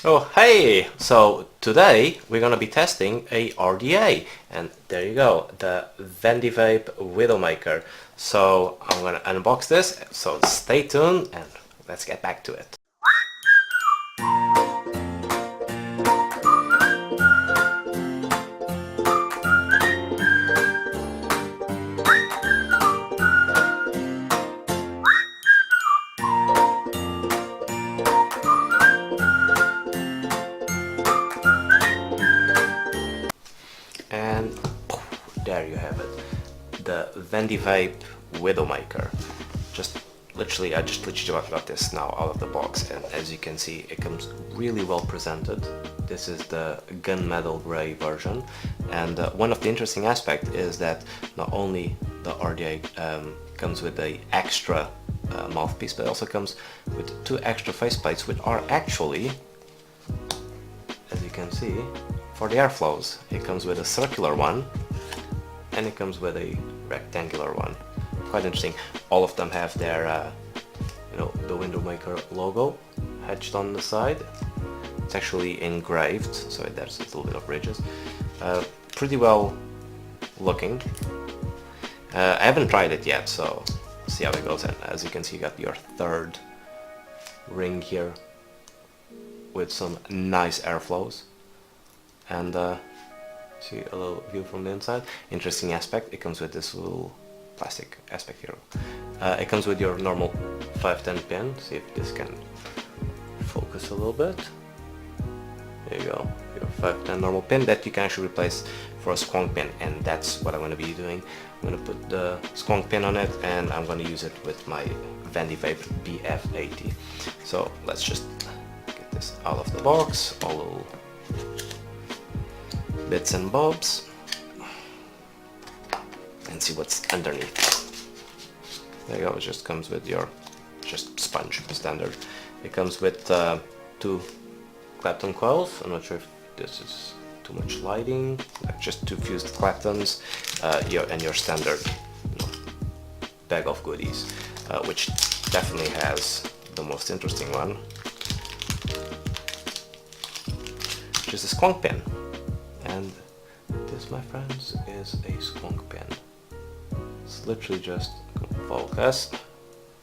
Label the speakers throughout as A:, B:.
A: Oh hey! So today we're gonna be testing a RDA, and there you go, the Vandy Vape Widowmaker. So I'm gonna unbox this, so stay tuned and let's get back to it. And there you have it, the Vandy Vape Widowmaker. I just literally got this now out of the box, and as you can see, it comes really well presented. This is the gunmetal gray version, and one of the interesting aspects is that not only the RDA comes with a extra mouthpiece, but it also comes with two extra faceplates, which are actually, as you can see, for the airflows. It comes with a circular one and it comes with a rectangular one. Quite interesting. All of them have their the Widowmaker logo etched on the side. It's actually engraved, so there's a little bit of ridges. Pretty well looking. I haven't tried it yet, so see how it goes. And as you can see, you got your third ring here with some nice airflows. And see a little view from the inside. Interesting aspect, it comes with this little plastic aspect here. It comes with your normal 510 pin. See if this can focus a little bit. There you go, your 510 normal pin that you can actually replace for a squonk pin, and that's what I'm going to be doing. I'm going to put the squonk pin on it, and I'm going to use it with my Vandy Vape BF80. So let's just get this out of the box, all little bits and bobs, and see what's underneath. There you go, it just comes with your sponge standard. It comes with two Clapton coils. I'm not sure if this is too much lighting, like just two fused Claptons, and your standard bag of goodies, which definitely has the most interesting one, which is a squonk pin. And this, my friends, is a squonk pin. It's literally just focus.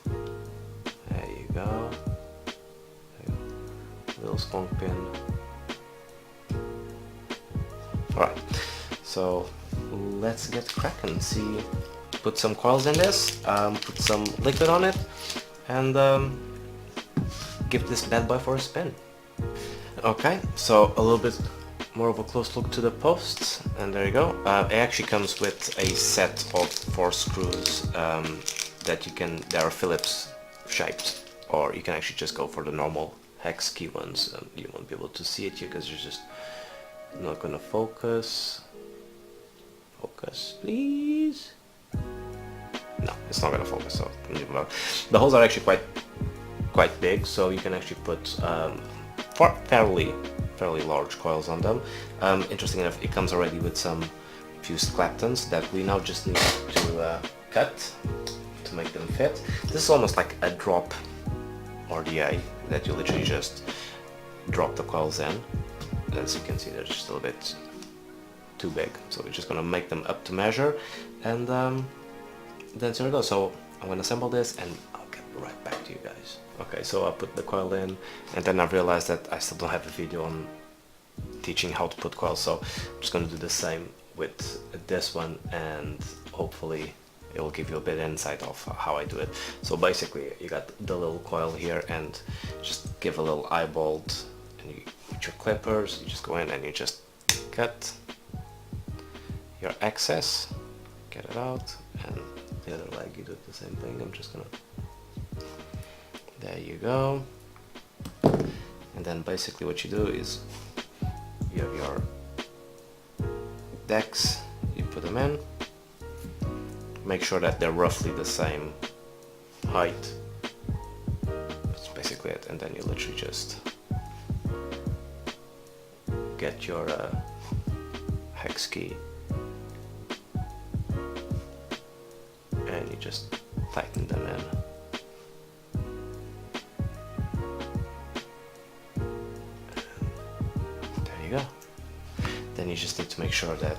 A: There you go. Little squonk pin. Alright, so let's get cracking. See, put some coils in this, put some liquid on it, and give this bad boy for a spin. Okay, so a little bit more of a close look to the posts, and there you go. It actually comes with a set of 4 screws that are Phillips shaped, or you can actually just go for the normal hex key ones. You won't be able to see it here because you're just not gonna focus. Focus, please. No, it's not gonna focus. So the holes are actually quite big, so you can actually put fairly large coils on them. Interesting enough, it comes already with some fused Claptons that we now just need to cut to make them fit. This is almost like a drop RDA that you literally just drop the coils in. As you can see, they're just a little bit too big, so we're just gonna make them up to measure, and then there we go. So I'm gonna assemble this and I'll get right back to you guys. Okay, so I put the coil in, and then I realized that I still don't have a video on teaching how to put coils, so I'm just going to do the same with this one, and hopefully it will give you a bit of insight of how I do it. So basically, you got the little coil here, and just give a little eyeballed, and you, with your clippers, you just go in and you just cut your excess, get it out, and the other leg you do the same thing. I'm just gonna, there you go. And then basically what you do is you have your decks, you put them in, make sure that they're roughly the same height. That's basically it. And then you literally just get your hex key and you just tighten them in. go. Then you just need to make sure that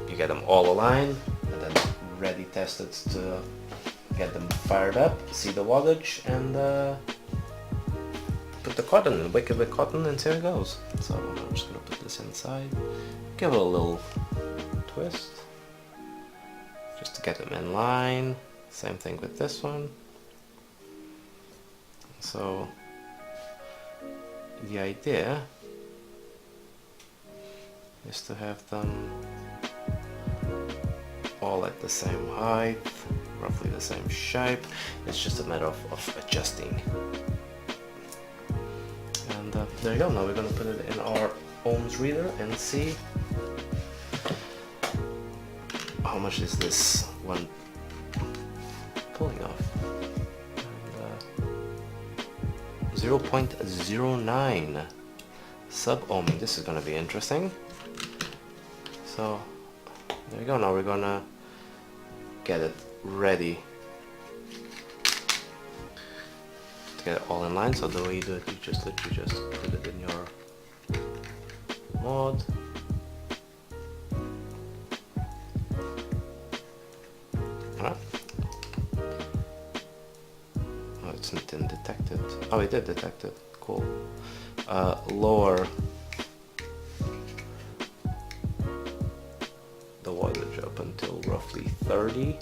A: you get them all aligned and then ready tested to get them fired up, see the wattage, and put the cotton and wick it with cotton and see how it goes. So I'm just gonna put this inside, give it a little twist just to get them in line. Same thing with this one. So the idea is to have them all at the same height, roughly the same shape. It's just a matter of adjusting. And there you go. Now we're going to put it in our ohms reader and see how much is this one pulling off. 0.09 sub-ohming. This is going to be interesting. So there you go. Now we're gonna get it ready to get it all in line. So the way you do it, you just literally just put it in your mod. Alright. Oh, it didn't detect it. Oh, it did detect it. Cool. Lower the wattage up until roughly 30.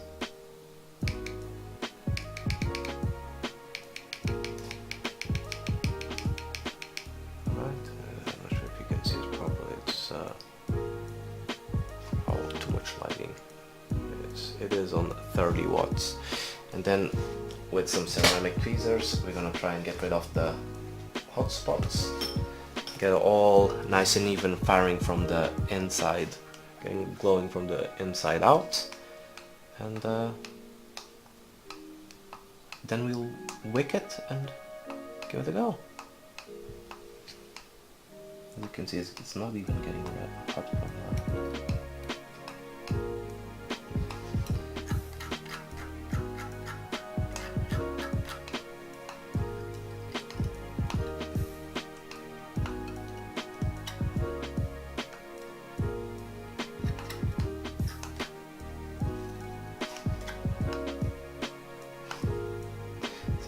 A: Right, I'm not sure if you can see it properly. It's oh, too much lighting. It is on 30 watts. And then with some ceramic tweezers, we're gonna try and get rid of the hot spots. Get it all nice and even, firing from the inside. Getting glowing from the inside out, and then we'll wick it and give it a go. And you can see it's not even getting hot from that.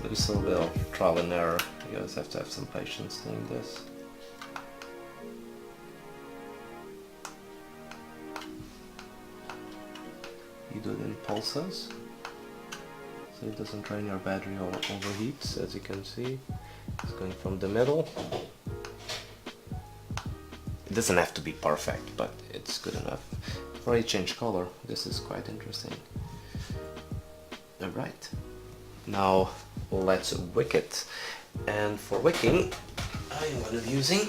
A: Just a little bit of trial and error. You guys have to have some patience doing this. You do it in pulses, so it doesn't drain your battery or overheats. As you can see, it's going from the middle. It doesn't have to be perfect, but it's good enough. I've already changed color. This is quite interesting. Alright, now let's wick it. And for wicking, I am going to be using,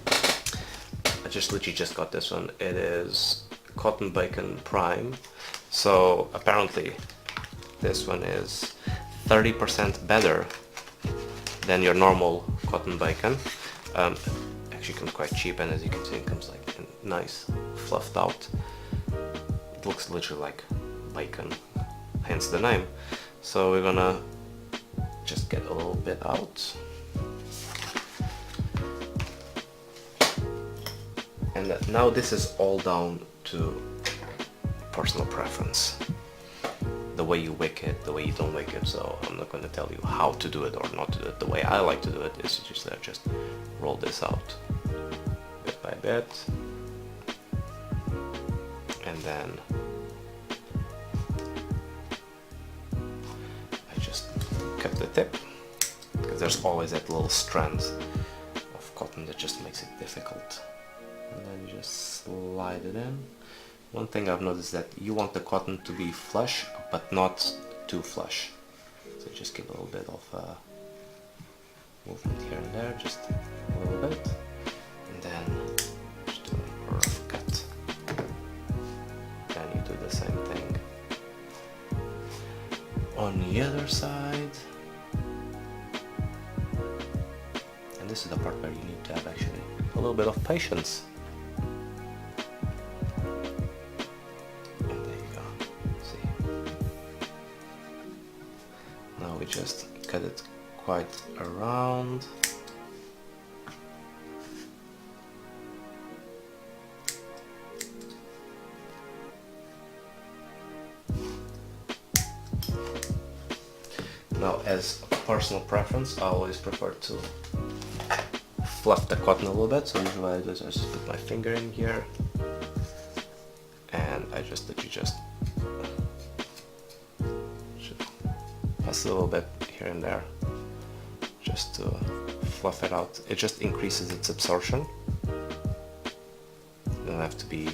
A: I literally just got this one. It is Cotton Bacon Prime. So apparently this one is 30% better than your normal cotton bacon. Actually comes quite cheap, and as you can see, it comes like nice fluffed out. It looks literally like bacon, hence the name. So we're gonna just get a little bit out. And now this is all down to personal preference. The way you wick it, the way you don't wick it. So I'm not going to tell you how to do it or not to do it. The way I like to do it is just roll this out bit by bit, and then I just cut the tip, because there's always that little strand of cotton that just makes it difficult. And then you just slide it in. One thing I've noticed that you want the cotton to be flush, but not too flush. So just give a little bit of movement here and there, just a little bit, and then just do a rough cut. Then you do the same thing on the other side. And this is the part where you need to have actually a little bit of patience. Just cut it quite around, as a personal preference, I always prefer to fluff the cotton a little bit. So usually I just put my finger in here and I just literally just pass a little bit here and there just to fluff it out. It just increases its absorption. You don't have to be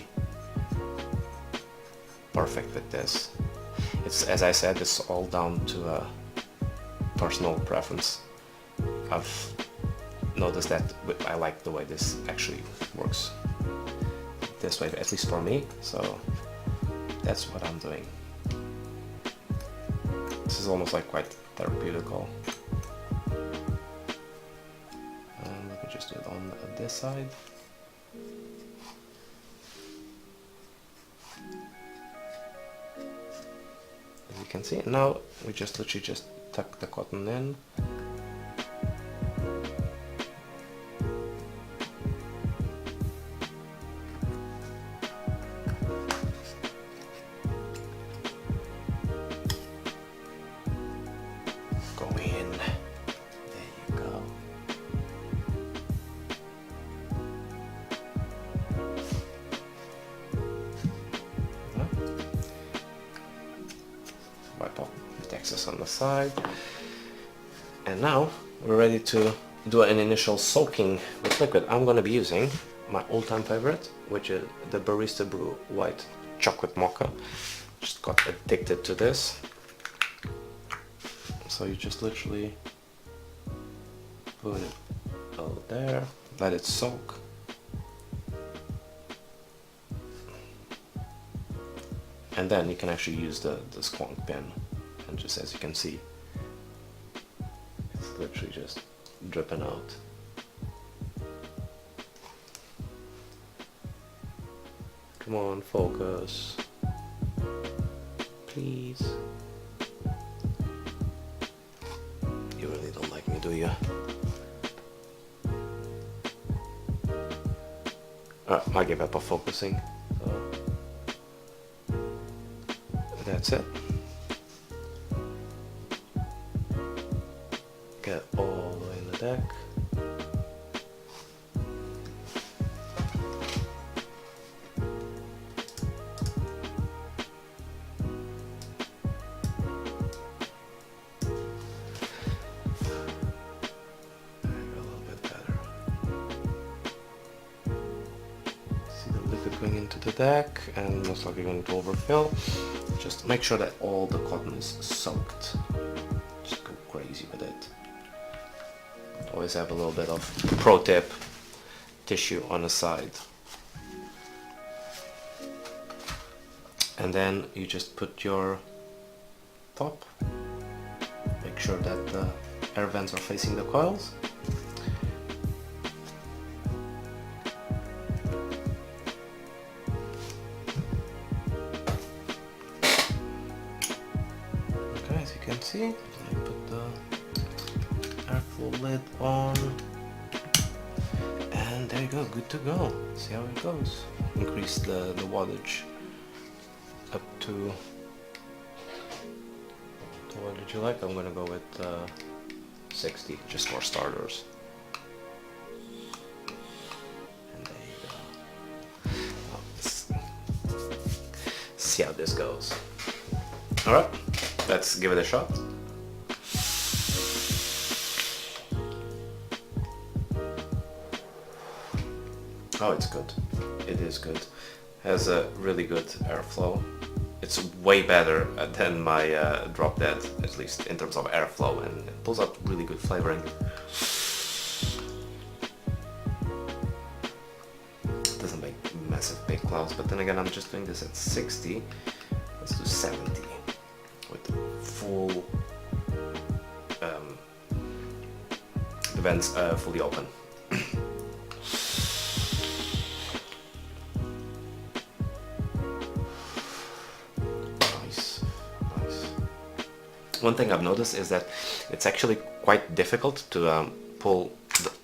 A: perfect with this. It's, as I said, it's all down to personal preference. I've noticed that I like the way this actually works this way, at least for me, so that's what I'm doing. This is almost like quite therapeutical. Let me just do it on this side. As you can see, now we just literally just tuck the cotton in. Go in. There you go. Wipe off the excess on the side. And now we're ready to do an initial soaking with liquid. I'm going to be using my all-time favorite, which is the Barista Brew White Chocolate Mocha. Just got addicted to this. So you just literally put it over there, let it soak. And then you can actually use the squonk pen, and just as you can see, it's literally just dripping out. Come on, focus. Please. You really don't like me, do you? I give up on focusing. So that's it. Get all the way in the deck. Going into the deck, and most likely going to overfill. Just make sure that all the cotton is soaked. Just go crazy with it. Always have a little bit of pro tip tissue on the side. And then you just put your top. Make sure that the air vents are facing the coils. As you can see, I put the airflow lid on, and there you go, good to go. See how it goes. Increase the wattage up to what did you like? I'm gonna go with 60, just for starters. And there you go. Well, let's see how this goes. All right. Let's give it a shot. Oh, it's good. It is good. Has a really good airflow. It's way better than my Drop Dead, at least in terms of airflow, and it pulls out really good flavoring. It doesn't make massive big clouds, but then again, I'm just doing this at 60. Let's do 70. With full the vents fully open. Nice, nice. One thing I've noticed is that it's actually quite difficult to pull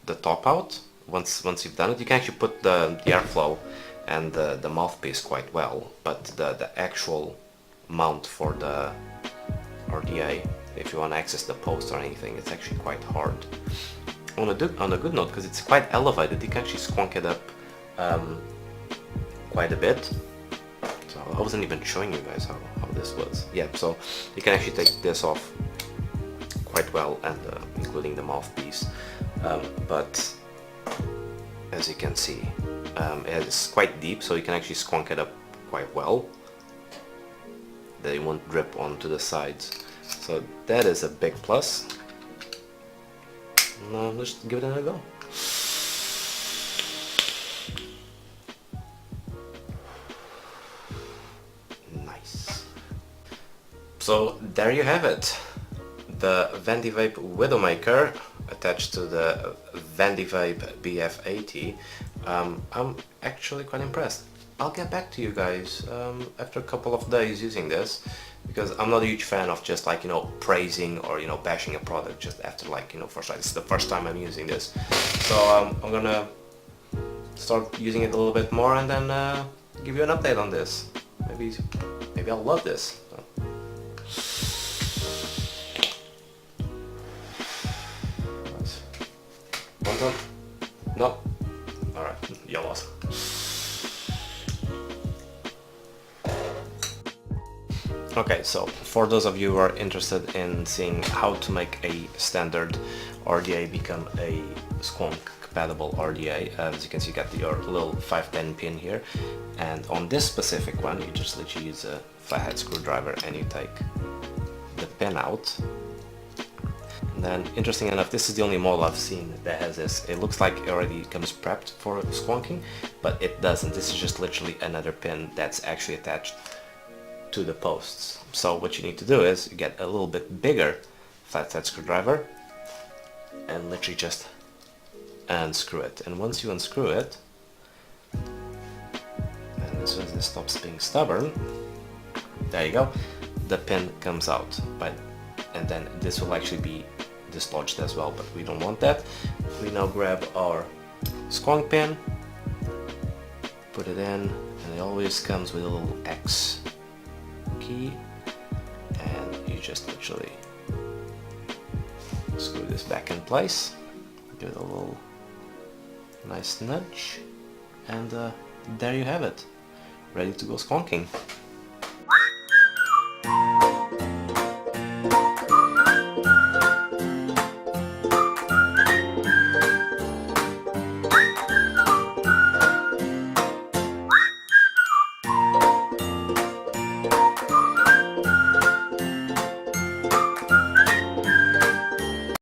A: the top out. Once you've done it, you can actually put the airflow and the mouthpiece quite well, but the actual mount for the RDA if you want to access the post or anything, it's actually quite hard. On a good note, because it's quite elevated, you can actually squonk it up quite a bit. So I wasn't even showing you guys how this was. Yeah, so you can actually take this off quite well, and including the mouthpiece. But as you can see, it's quite deep, so you can actually squonk it up quite well. They won't drip onto the sides. So that is a big plus. Now let's give it another go. Nice. So there you have it. The Vandy Vape Widowmaker attached to the Vandy Vape BF80. I'm actually quite impressed. I'll get back to you guys after a couple of days using this, because I'm not a huge fan of just like, you know, praising or, you know, bashing a product just after like, you know, first time. This is the first time I'm using this, so I'm gonna start using it a little bit more and then give you an update on this. Maybe I'll love this. One time? No? Alright, you lost. Okay, so for those of you who are interested in seeing how to make a standard RDA become a squonk compatible RDA, as you can see, you got your little 510 pin here, and on this specific one you just literally use a flathead screwdriver and you take the pin out. And then, interesting enough, this is the only model I've seen that has this. It looks like it already comes prepped for squonking, but it doesn't. This is just literally another pin that's actually attached to the posts. So what you need to do is you get a little bit bigger flathead screwdriver and literally just unscrew it. And once you unscrew it, and as soon as it stops being stubborn, there you go, the pin comes out. And then this will actually be dislodged as well, but we don't want that. We now grab our squonk pin, put it in, and it always comes with a little X key, and you just literally screw this back in place, give it a little nice nudge, and there you have it, ready to go squonking.